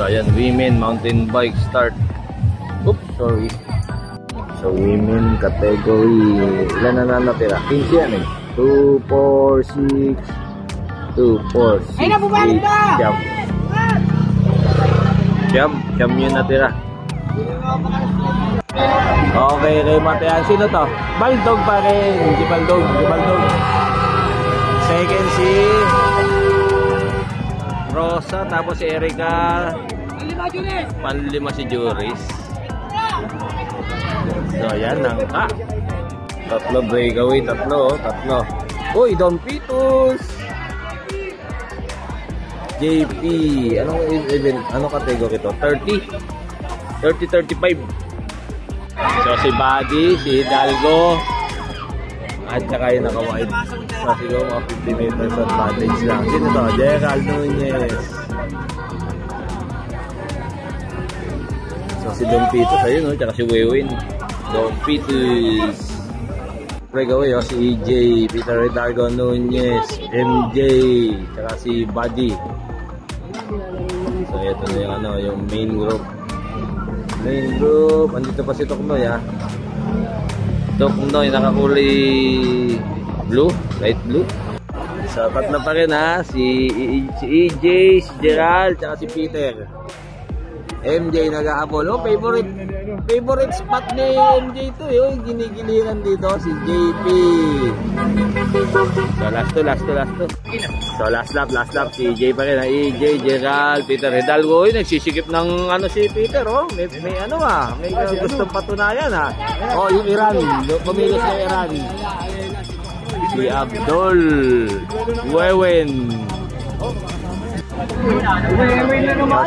So ayan, women mountain bike start. Oops, sorry. So women category, ilan na natira? 15 yan eh. 2, 4, 6, 2, 4, 6, 8, Siyam yun natira. Okay, kay Matean. Sino to? Baldog pa rin. Si Baldog. Second si Rosa. Tapos si Erica. Panlima si Juris. So ayan, nangka. Tatlo breakaway. Tatlo. Uy, Don Pitus. JP. Anong category ito? 30-35. So si Buddy, si Hidalgo, at saka yung naka-wide. So siguro mga 50 meters advantage lang. Sino to? Gerald Nunez. So si Don Pitus, ayun o, tsaka si Wewin. Don Pitus. Breakaway o, si EJ, Peter Hidalgo Nunez, MJ, tsaka si Buddy. So ito na yung, yung main group. Andito pa si Toknoy ha. Toknoy nakakulay blue, light blue. So tatlo pa rin ha. Si EJ, si Gerald, tsaka si Peter. MJ nag-aabol. Oh, favorite spot ni MJ ito. Yung ginigiliran dito si JP. So last to. So last lap si EJ pa rin. EJ, Gerald, Peter Hidalgo. Nagsisikip ng si Peter oh. May gustong patunayan ha. Oh, yung Iran. Pumilos na Iran. Si Abdul Wewen.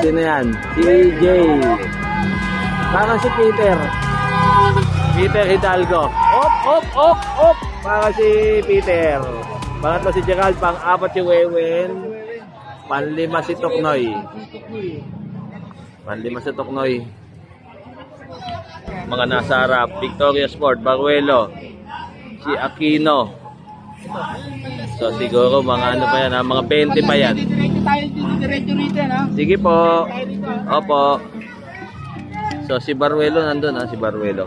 Sino yan? Si EJ. Parang si Peter Hidalgo. Op. Parang si Peter. Pangatlo si Gerald. Pang-apat si Wewen. Panlima si Toknoy. Mga nasa harap. Victoria Sport, Baruelo. Si Aquino. So siguro mga pa yan ha? Mga 20 pa yan. Sige po. Opo. So si Baruelo nandun ha, si Baruelo.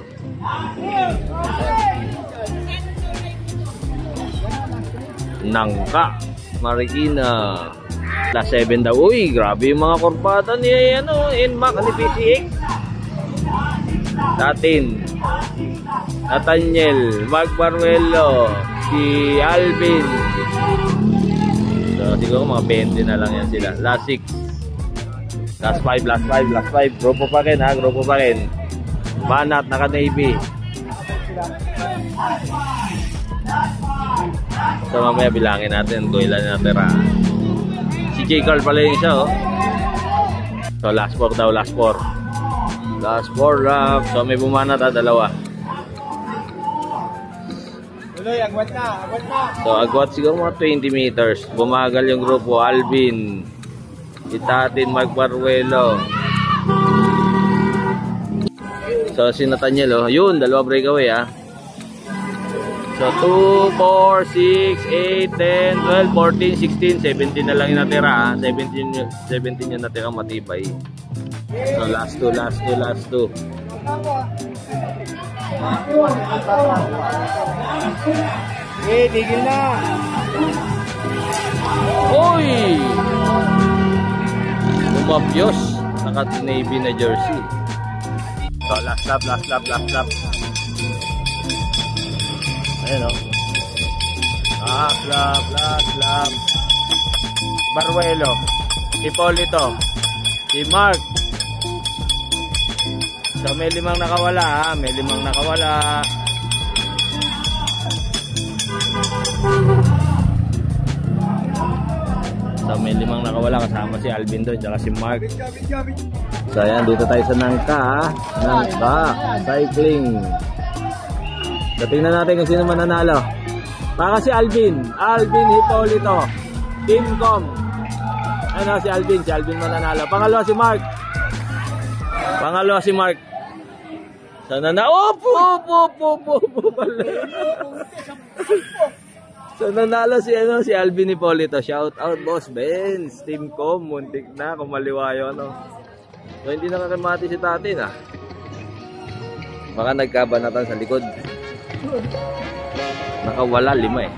Nangka Marikina. Last 7 daw. Uy, grabe yung mga kurbata ni NMAX ni PCX. Nathaniel, Mark Baruelo, si Alvin. So siguro mga 20 na lang yan sila. Last 6. Last 5. Grupo pa rin. Banat, naka-Navy. So mamaya bilangin natin kung ilan na natira. Si J. Carl pala yung isa oh. So last 4 daw, last 4 lap. So may bumanat dalawa. Agwat na. So agwat siguro mga 20 meters. Bumagal yung grupo. Alvin, Itatin, Mark Baruelo. So si Nathaniel oh. Yun, dalawa breakaway ah. So 2, 4, 6, 8, 10, 12, 14, 16, 17 na lang yung natira. 17 yung natira matibay. So last 2. Tigil na. Uy! Umapyos. Naka-Navy na jersey. So last lap. Ayan o. Last lap. Baruelo. Hipolito. Si Mark. So may 5 nakawala ha. So may 5 nakawala kasama si Alvin doon tsaka si Mark. So ayan, dito tayo sa Nangka ha. Nangka Cycling. So tingnan natin kung sino mananalo. Baka si Alvin Hipolito, Teamcom. Ano si Alvin mananalo. Pangalawa si Mark. Sana na So nanalo si Alvin Hipolito. Shout out Boss Benz, Teamcom. Muntik na kung maliwayo So hindi nakakamati si tatay na. Baka nagkabanatan sa likod. Nakawala 5 eh.